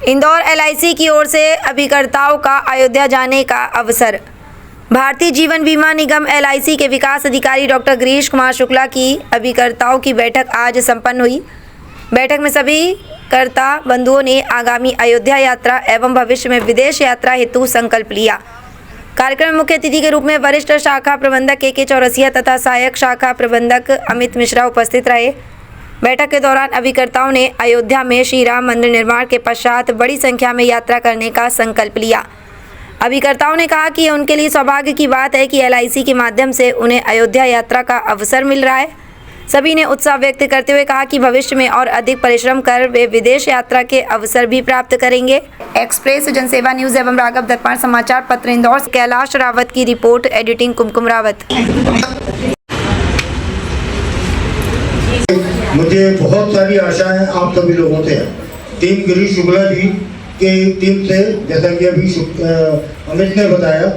Indore LIC की ओर से अभिकर्ताओं का अयोध्या जाने का अवसर। भारतीय जीवन बीमा निगम एलआईसी के विकास अधिकारी डॉक्टर गिरीश कुमार शुक्ला की अभिकर्ताओं की बैठक आज संपन्न हुई। बैठक में सभी कर्ता बंधुओं ने आगामी अयोध्या यात्रा एवं भविष्य में विदेश यात्रा हेतु संकल्प लिया। कार्यक्रम में मुख्य अतिथि के रूप में वरिष्ठ शाखा प्रबंधक के चौरसिया तथा सहायक शाखा प्रबंधक अमित मिश्रा उपस्थित रहे। बैठक के दौरान अभिकर्ताओं ने अयोध्या में श्री राम मंदिर निर्माण के पश्चात बड़ी संख्या में यात्रा करने का संकल्प लिया। अभिकर्ताओं ने कहा कि उनके लिए सौभाग्य की बात है कि एलआईसी के माध्यम से उन्हें अयोध्या यात्रा का अवसर मिल रहा है। सभी ने उत्साह व्यक्त करते हुए कहा कि भविष्य में और अधिक परिश्रम कर वे विदेश यात्रा के अवसर भी प्राप्त करेंगे। एक्सप्रेस जनसेवा न्यूज एवं राघव दर्पण समाचार पत्र इंदौर से कैलाश रावत की रिपोर्ट, एडिटिंग कुमकुम रावत। मुझे बहुत सारी आशाएं आप सभी लोगों से है। टीम गिरीश शुक्ला जी की टीम से, जैसा कि अभी अमित ने बताया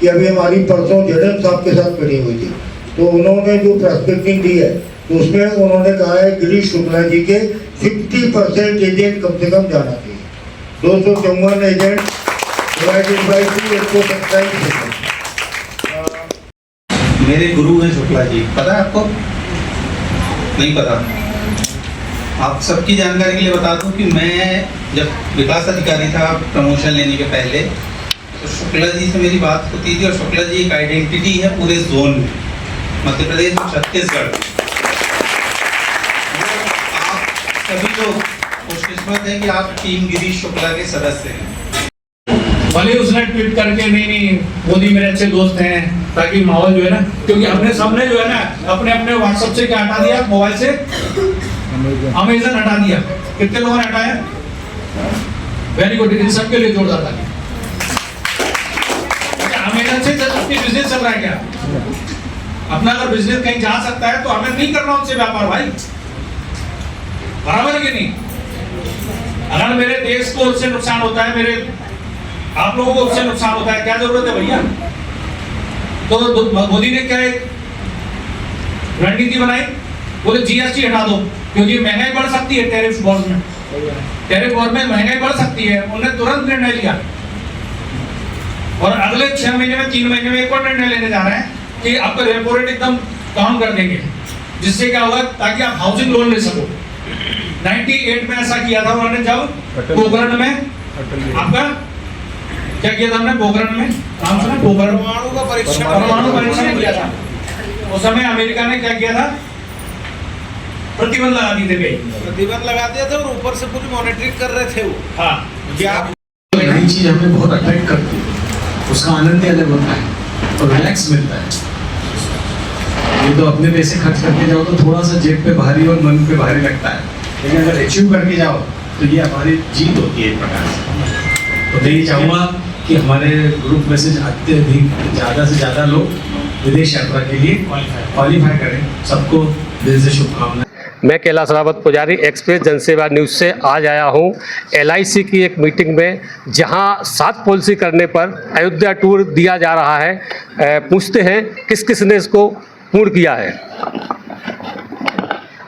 कि अभी हमारी परसों जडेन साहब के साथ मीटिंग हुई थी, तो उन्होंने जो प्रस्पेक्टिंग दी है तो उसमें उन्होंने कहा है गिरीश शुक्ला जी के 50% एजेंट कम से कम जाना चाहिए। 254 एजेंट डिवाइडेड बाई 127। मेरे गुरु हैं शुक्ला जी, पता है आपको? नहीं पता? आप सबकी जानकारी के लिए बता दूं कि मैं जब विकास अधिकारी था प्रमोशन लेने के पहले, तो शुक्ला जी से मेरी बात होती थी और शुक्ला जी एक आइडेंटिटी है पूरे जोन में, मध्य प्रदेश और छत्तीसगढ़। आप सभी लोग खुशकिस्मत है कि आप टीम गिरीश शुक्ला के सदस्य हैं। भले उसने ट्वीट करके नहीं मोदी मेरे अच्छे दोस्त हैं, ताकि माहौल जो है ना, क्योंकि हमने सबने जो है ना अपने अपने व्हाट्सएप से क्या हटा दिया, मोबाइल से अमेजन हटा दिया। कितने लोगों ने हटाया? वेरी गुड, इन सबके लिए जोरदार ताली। अमेजन से अपनी बिजनेस चल रहा है क्या? अपना अगर बिजनेस कहीं जा सकता है तो हमें नहीं करना उनसे व्यापार भाई, बराबर है कि नहीं? अगर मेरे देश को उससे नुकसान होता है, मेरे आप लोगों को उससे नुकसान होता है, क्या जरूरत है भैया? तो मोदी ने क्या एक रणनीति बनाई, बोले जीएसटी हटा दो क्योंकि महंगाई बढ़ सकती है। टैरिफ वॉर में महंगाई बढ़ सकती है। उन्होंने तुरंत निर्णय लिया और अगले 6 महीने में 3 महीने में एक और निर्णय लेने जा रहे हैं कि आपका रेपो रेट एकदम कम कर देंगे, जिससे क्या होगा ताकि आप हाउसिंग लोन ले सको। 98 में ऐसा किया था उन्होंने, जब पोखरण में आपका क्या किया था हमने, पोखरण में नाम सुना, परमाणु परीक्षण किया था। उस समय अमेरिका ने क्या किया था, प्रतिबंध लगा दिए थे, प्रतिबंध लगा दिया था और ऊपर से पूरी मॉनिटरिंग कर रहे थे वो। हाँ, क्या नई चीज हमें बहुत अट्रैक्ट करती है, उसका आनंद ही अलग होता है और रिलैक्स मिलता है। ये तो अपने पैसे खर्च करके जाओ तो थोड़ा सा जेब पे भारी और मन पे भारी लगता है, लेकिन अगर अचीव करके जाओ तो ये हमारी जीत होती है एक प्रकार से। तो मैं ये चाहूँगा कि हमारे ग्रुप में से अत्यधिक ज़्यादा से ज़्यादा लोग विदेश यात्रा के लिए क्वालिफाई करें। सबको दिल से शुभकामनाएं। मैं कैलाश रावत पुजारी, एक्सप्रेस जनसेवा न्यूज़ से आज आया हूँ एलआईसी की एक मीटिंग में, जहाँ 7 पॉलिसी करने पर अयोध्या टूर दिया जा रहा है। पूछते हैं किस किस ने इसको पूर्ण किया है।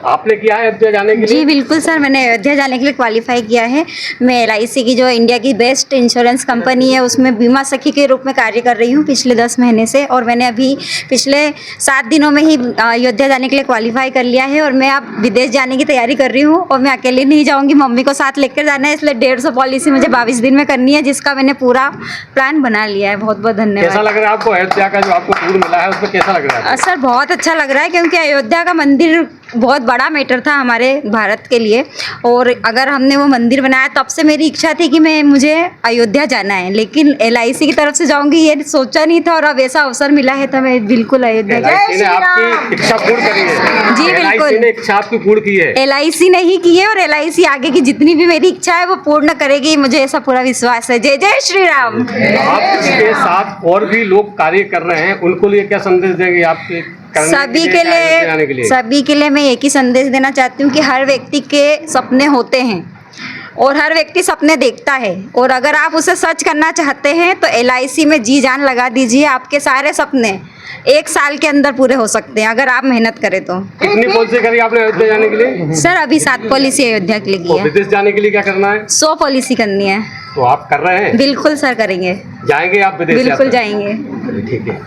आपने किया है अयोध्या जाने के लिए? जी बिल्कुल सर, मैंने अयोध्या जाने के लिए क्वालिफाई किया है। मैं एलआईसी की जो इंडिया की बेस्ट इंश्योरेंस कंपनी है उसमें बीमा सखी के रूप में कार्य कर रही हूँ पिछले 10 महीने से, और मैंने अभी पिछले 7 दिनों में ही अयोध्या जाने के लिए क्वालिफाई कर लिया है। और मैं अब विदेश जाने की तैयारी कर रही हूँ और मैं अकेले नहीं जाऊँगी, मम्मी को साथ लेकर जाना है, इसलिए 150 पॉलिसी मुझे 22 दिन में करनी है, जिसका मैंने पूरा प्लान बना लिया है। बहुत बहुत धन्यवाद। कैसा लग रहा है आपको अयोध्या का जो आपको टूर मिला है, उसमें कैसा लग रहा है? सर बहुत अच्छा लग रहा है, क्योंकि अयोध्या का मंदिर बहुत बड़ा मैटर था हमारे भारत के लिए, और अगर हमने वो मंदिर बनाया तब से मेरी इच्छा थी कि मुझे अयोध्या जाना है, लेकिन एलआईसी की तरफ से जाऊंगी ये सोचा नहीं था, और अब ऐसा अवसर मिला है तो मैं बिल्कुल अयोध्या। एलआईसी ने आपकी इच्छा पूर्ण करी है? जी बिल्कुल, एलआईसी ने इच्छा आपकी पूर्ण की है? एलआईसी ने ही की है, और एलआईसी आगे की जितनी भी मेरी इच्छा है वो पूर्ण करेगी, मुझे ऐसा पूरा विश्वास है। जय जय श्री राम। आपके साथ और भी लोग कार्य कर रहे हैं, उनको लिए क्या संदेश देंगे आपके? सभी के लिए मैं एक ही संदेश देना चाहती हूँ कि हर व्यक्ति के सपने होते हैं, और हर व्यक्ति सपने देखता है, और अगर आप उसे सच करना चाहते हैं तो LIC में जी जान लगा दीजिए। आपके सारे सपने 1 साल के अंदर पूरे हो सकते हैं अगर आप मेहनत करें तो। कितनी पॉलिसी करी आपने अयोध्या जाने के लिए? सर अभी 7 पॉलिसी अयोध्या के लिए की और है। विदेश जाने के लिए क्या करना है? 100 पॉलिसी करनी है। तो आप कर रहे हैं? बिल्कुल सर करेंगे, जाएंगे आप विदेश? बिल्कुल यात्रा? जाएंगे। चलिए, ठीक है।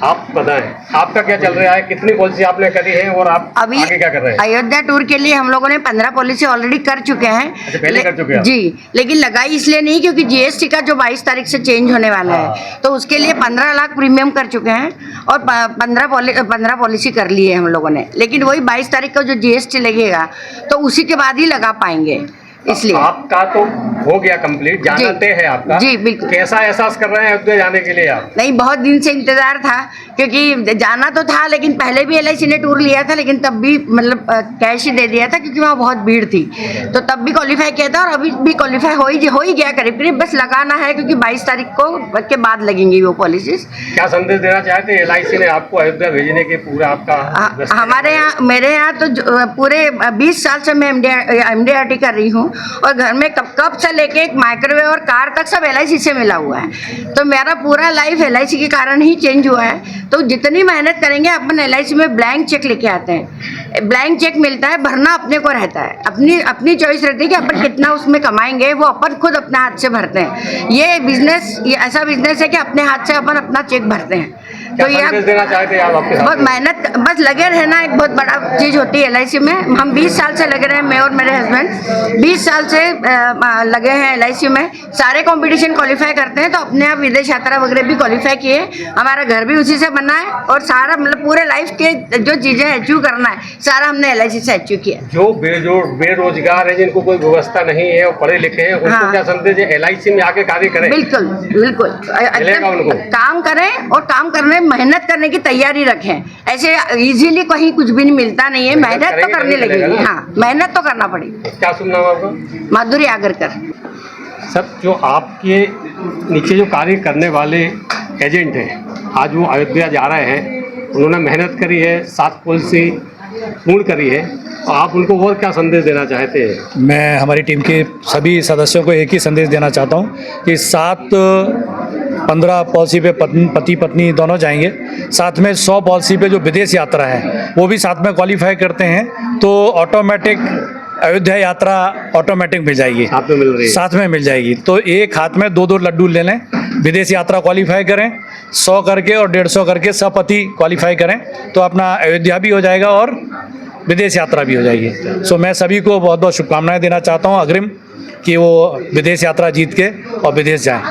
आप बताएं आपका क्या चल रहा है, कितनी पॉलिसी आपने करी है और आप अभी आगे क्या कर रहे हैं? अयोध्या टूर के लिए हम लोगों ने 15 पॉलिसी ऑलरेडी कर चुके हैं। अच्छा, पहले कर चुके हैं आप? जी, लेकिन लगाई इसलिए नहीं क्योंकि GST का जो 22 तारीख से चेंज होने वाला है, तो उसके लिए 15 लाख प्रीमियम कर चुके हैं और 15 पॉलिसी कर ली है हम लोगों ने। लेकिन वही 22 तारीख का जो GST लगेगा तो उसी के बाद ही लगा पाएंगे, इसलिए। आपका तो हो गया कंप्लीट, जाना तय है आपका? जी बिल्कुल। कैसा एहसास कर रहे हैं अयोध्या जाने के लिए आप? नहीं, बहुत दिन से इंतजार था, क्योंकि जाना तो था, लेकिन पहले भी LIC ने टूर लिया था, लेकिन तब भी मतलब कैश ही दे दिया था क्योंकि वहाँ बहुत भीड़ थी, तो तब भी क्वालिफाई किया था और अभी भी क्वालिफाई हो ही गया करीब करीब। बस लगाना है क्योंकि 22 तारीख को के बाद लगेंगी वो पॉलिसीज। क्या संदेश देना चाहते हैं? LIC ने आपको अयोध्या भेजने के पूरा आपका हमारे यहाँ, मेरे यहाँ तो पूरे 20 साल से मैं MDRT कर रही हूँ और घर में कप से लेके एक माइक्रोवेव और कार तक सब LIC से मिला हुआ है, तो मेरा पूरा लाइफ LIC के कारण ही चेंज हुआ है। तो जितनी मेहनत करेंगे, अपन LIC में ब्लैंक चेक लेके आते हैं, ब्लैंक चेक मिलता है, भरना अपने को रहता है, अपनी चॉइस रहती है कि अपन कितना उसमें कमाएंगे, वो अपन खुद अपने हाथ से भरते हैं। ये ऐसा बिजनेस है कि अपने हाथ से अपन अपना चेक भरते हैं। तो ये संदेश देना चाहते हैं आप आपके साथ? बहुत मेहनत, बस लगे रहना एक बहुत बड़ा चीज़ होती है LIC में। हम 20 साल से लगे रहे हैं, मैं और मेरे हस्बैंड 20 साल से लगे हैं LIC में। सारे कंपटीशन क्वालिफाई करते हैं, तो अपने आप विदेश यात्रा वगैरह भी क्वालिफाई किए। हमारा घर भी उसी से बना है और सारा मतलब पूरे लाइफ के जो चीज़ें अचीव करना है सारा हमने LIC से अचीव किया। जो बेरोजगार है, जिनको कोई व्यवस्था नहीं है और पढ़े लिखे हैं, उनको हाँ। क्या संदेश है? LIC में आके कार्य करें? बिल्कुल बिल्कुल, मिलेगा उनको? काम करें और काम करने मेहनत करने की तैयारी रखें। ऐसे इजीली कहीं कुछ भी नहीं मिलता नहीं है, मेहनत तो करने लगेगी। हाँ, मेहनत तो करना पड़ेगी। क्या सुन नाम आपका? माधुरी आगरकर। सब जो आपके नीचे जो कार्य करने वाले एजेंट हैं, आज वो अयोध्या जा रहे हैं, उन्होंने मेहनत करी है, 7 पॉलिसी पूर्ण करी है, तो आप उनको और क्या संदेश देना चाहते हैं? मैं हमारी टीम के सभी सदस्यों को एक ही संदेश देना चाहता हूं कि 7-15 पॉलिसी पे पति पत्नी दोनों जाएंगे, साथ में 100 पॉलिसी पे जो विदेश यात्रा है वो भी साथ में क्वालिफाई करते हैं, तो ऑटोमेटिक अयोध्या यात्रा ऑटोमेटिक मिल जाएगी, साथ में मिल रही है? साथ में मिल जाएगी। तो एक हाथ में 2-2 लड्डू ले लें, विदेश यात्रा क्वालिफाई करें, 100 करके और 150 करके सपति क्वालिफाई करें, तो अपना अयोध्या भी हो जाएगा और विदेश यात्रा भी हो जाएगी। सो मैं सभी को बहुत बहुत शुभकामनाएं देना चाहता हूं अग्रिम कि वो विदेश यात्रा जीत के और विदेश जाएं।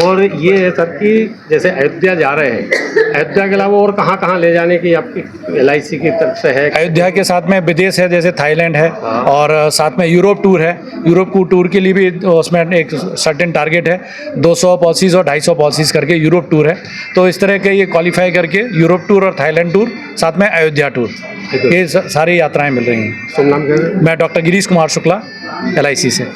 और ये है सर कि जैसे अयोध्या जा रहे हैं, अयोध्या के अलावा और कहाँ कहाँ ले जाने की आपकी LIC की तरफ से है? अयोध्या के साथ में विदेश है, जैसे थाईलैंड है, और साथ में यूरोप टूर है। यूरोप को टूर के लिए भी उसमें एक सर्टेन टारगेट है, 200 पॉलिसीज़ और 250 पॉलिसीज़ करके यूरोप टूर है। तो इस तरह के ये क्वालिफाई करके यूरोप टूर और थाईलैंड टूर, साथ में अयोध्या टूर, ये सारी यात्राएं मिल रही हैं। शुभ नाम क्या है? मैं डॉक्टर गिरीश कुमार शुक्ला LIC से।